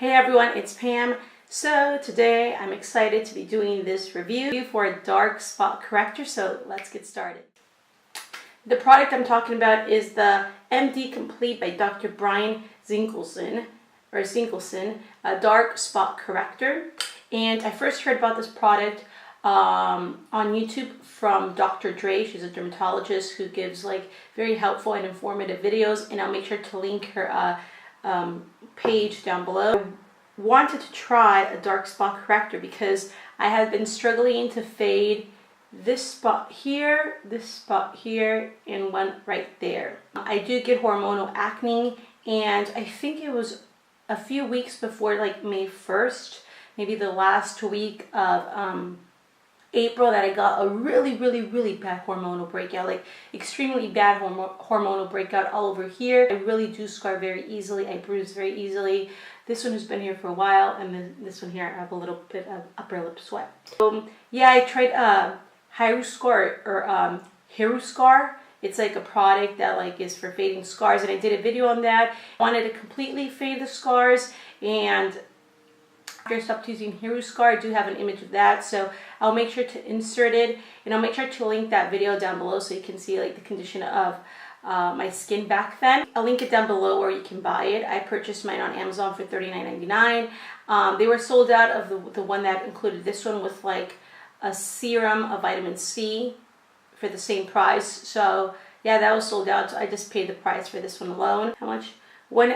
Hey everyone, it's Pam. So today I'm excited to be doing this review for a dark spot corrector, so let's get started. The product I'm talking about is the MD Complete by Dr. Brian Zelickson, a dark spot corrector. And I first heard about this product on YouTube from Dr. Dre. She's a dermatologist who gives like very helpful and informative videos, and I'll make sure to link her page down below. I wanted to try a dark spot corrector because I have been struggling to fade this spot here, and one right there. I do get hormonal acne, and I think it was a few weeks before like May 1st, maybe the last week of April, that I got a really bad hormonal breakout, like extremely bad hormonal breakout all over here. I really do scar very easily. I bruise very easily. This one has been here for a while, and then this one here I have a little bit of upper lip sweat. So yeah, I tried Hiruscar. It's like a product that like is for fading scars, and I did a video on that. I wanted to completely fade the scars, and after I stopped using Hiruscar, I do have an image of that, so I'll make sure to insert it, and I'll make sure to link that video down below so you can see like the condition of my skin back then. I'll link it down below where you can buy it. I purchased mine on Amazon for $39.99. They were sold out of the one that included this one with like a serum of vitamin C for the same price. So yeah, that was sold out, so I just paid the price for this one alone. How much? 1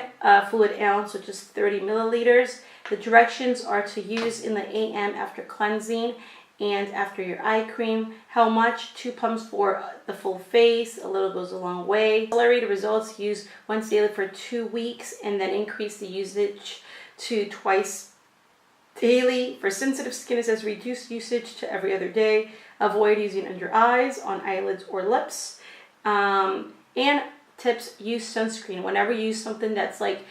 fluid ounce, which is 30 milliliters. The directions are to use in the AM after cleansing and after your eye cream. How much? 2 pumps for the full face. A little goes a long way. Accelerated results: use once daily for 2 weeks and then increase the usage to twice daily. For sensitive skin, it says reduce usage to every other day. Avoid using under eyes, on eyelids, or lips. And tips: use sunscreen. Whenever you use something that's like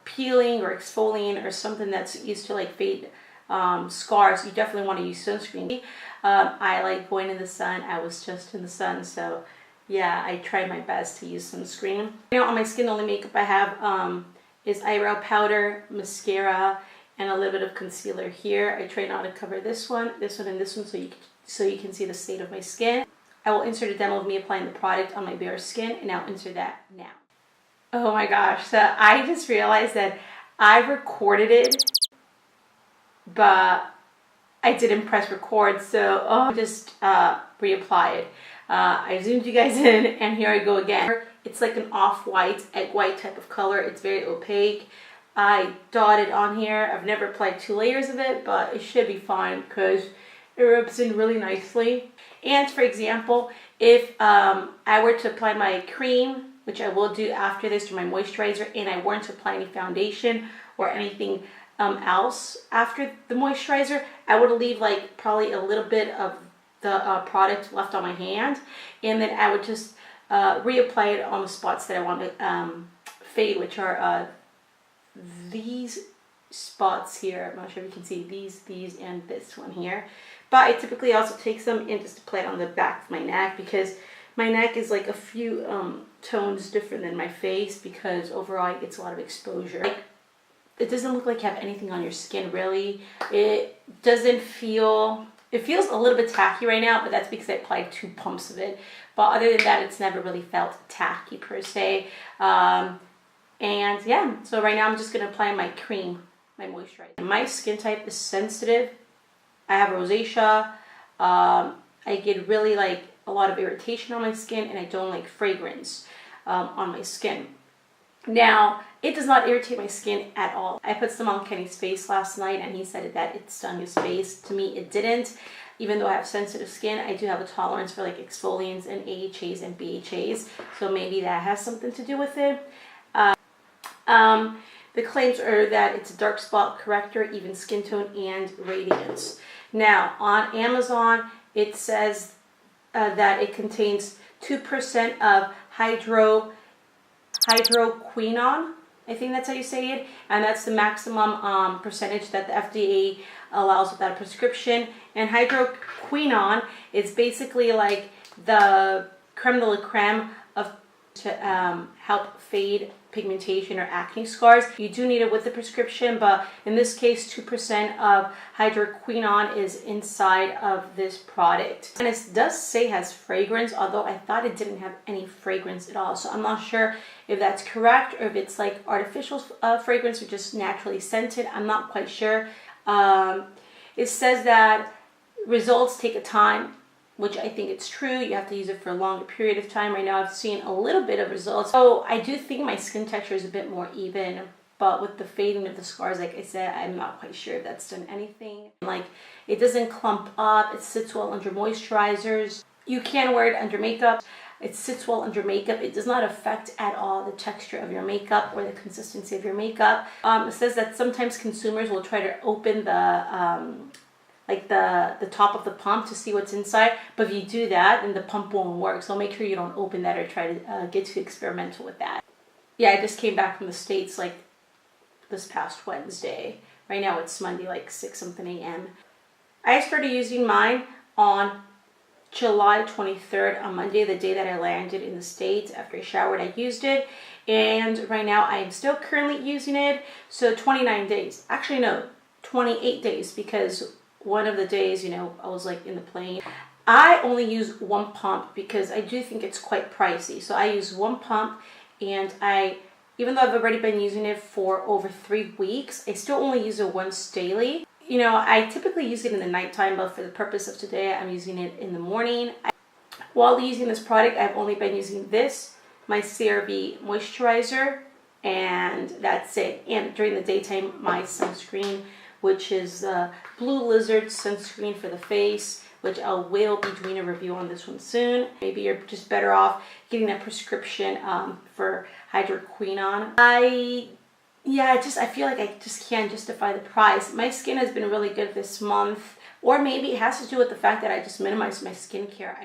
peeling or exfoliating or something that's used to like fade scars, you definitely want to use sunscreen. I like going in the sun. I was just in the sun, so yeah, I tried my best to use sunscreen. You know, on my skin, the only makeup I have is eyebrow powder, mascara, and a little bit of concealer here. I try not to cover this one, and this one, so you can see the state of my skin. I will insert a demo of me applying the product on my bare skin, and I'll insert that now. Oh my gosh, so I just realized that I recorded it, but I didn't press record, so I'll just reapply it. I zoomed you guys in, and here I go again. It's like an off-white, egg white type of color. It's very opaque. I dotted on here. I've never applied 2 layers of it, but it should be fine because it rubs in really nicely. And for example, if I were to apply my cream, which I will do after this, to my moisturizer, and I weren't to apply any foundation or anything else after the moisturizer, I would leave like probably a little bit of the product left on my hand, and then I would just reapply it on the spots that I want to fade, which are these spots here. I'm not sure if you can see these, and this one here. But I typically also take some and just apply it on the back of my neck, because my neck is like a few tones different than my face, because overall it gets a lot of exposure. Like, it doesn't look like you have anything on your skin really. It doesn't feel, it feels a little bit tacky right now, but that's because I applied 2 pumps of it. But other than that, it's never really felt tacky per se. And yeah, so right now I'm just going to apply my cream, my moisturizer. My skin type is sensitive. I have rosacea. I get really like a lot of irritation on my skin, and I don't like fragrance on my skin. Now, it does not irritate my skin at all. I put some on Kenny's face last night, and he said that it stung his face. To me, it didn't. Even though I have sensitive skin, I do have a tolerance for like exfoliants and AHAs and BHAs, so maybe that has something to do with it. The claims are that it's a dark spot corrector, even skin tone, and radiance. Now, on Amazon, it says that it contains 2% of hydroquinone. I think that's how you say it, and that's the maximum percentage that the FDA allows without a prescription. And hydroquinone is basically like the creme de la creme of to help fade pigmentation or acne scars. You do need it with the prescription, but in this case 2% of hydroquinone is inside of this product. And it does say it has fragrance, although I thought it didn't have any fragrance at all. So I'm not sure if that's correct or if it's like artificial fragrance or just naturally scented. I'm not quite sure. It says that results take a time, which I think it's true. You have to use it for a longer period of time. Right now I've seen a little bit of results. So I do think my skin texture is a bit more even, but with the fading of the scars, like I said, I'm not quite sure if that's done anything. Like, it doesn't clump up. It sits well under moisturizers. You can wear it under makeup. It sits well under makeup. It does not affect at all the texture of your makeup or the consistency of your makeup. It says that sometimes consumers will try to open the top of the pump to see what's inside, but if you do that, then the pump won't work. So make sure you don't open that or try to get too experimental with that. Yeah, I just came back from the States like this past Wednesday. Right now it's Monday, like 6 something a.m. I started using mine on July 23rd, on Monday, the day that I landed in the States. After I showered, I used it, and right now I am still currently using it. So 29 days, actually no, 28 days, because one of the days, you know, I was like in the plane. I only use one pump because I do think it's quite pricey. So I use one pump, and even though I've already been using it for over 3 weeks, I still only use it once daily. You know, I typically use it in the nighttime, but for the purpose of today, I'm using it in the morning. While using this product, I've only been using this, my CRV moisturizer, and that's it. And during the daytime, my sunscreen, which is the Blue Lizard sunscreen for the face, which I will be doing a review on this one soon. Maybe you're just better off getting a prescription for hydroquinone. I feel like I just can't justify the price. My skin has been really good this month, or maybe it has to do with the fact that I just minimized my skincare.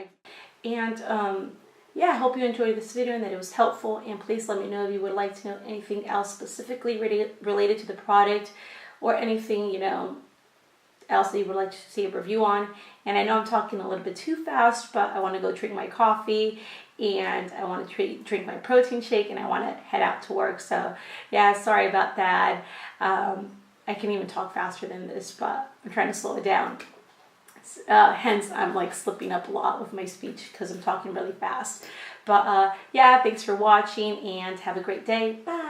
Yeah, I hope you enjoyed this video and that it was helpful, and please let me know if you would like to know anything else specifically related to the product, or anything, you know, else that you would like to see a review on. And I know I'm talking a little bit too fast, but I want to go drink my coffee, and I want to drink my protein shake, and I want to head out to work. So yeah, sorry about that. I can even talk faster than this, but I'm trying to slow it down. Hence, I'm like slipping up a lot with my speech because I'm talking really fast. But yeah, thanks for watching, and have a great day. Bye.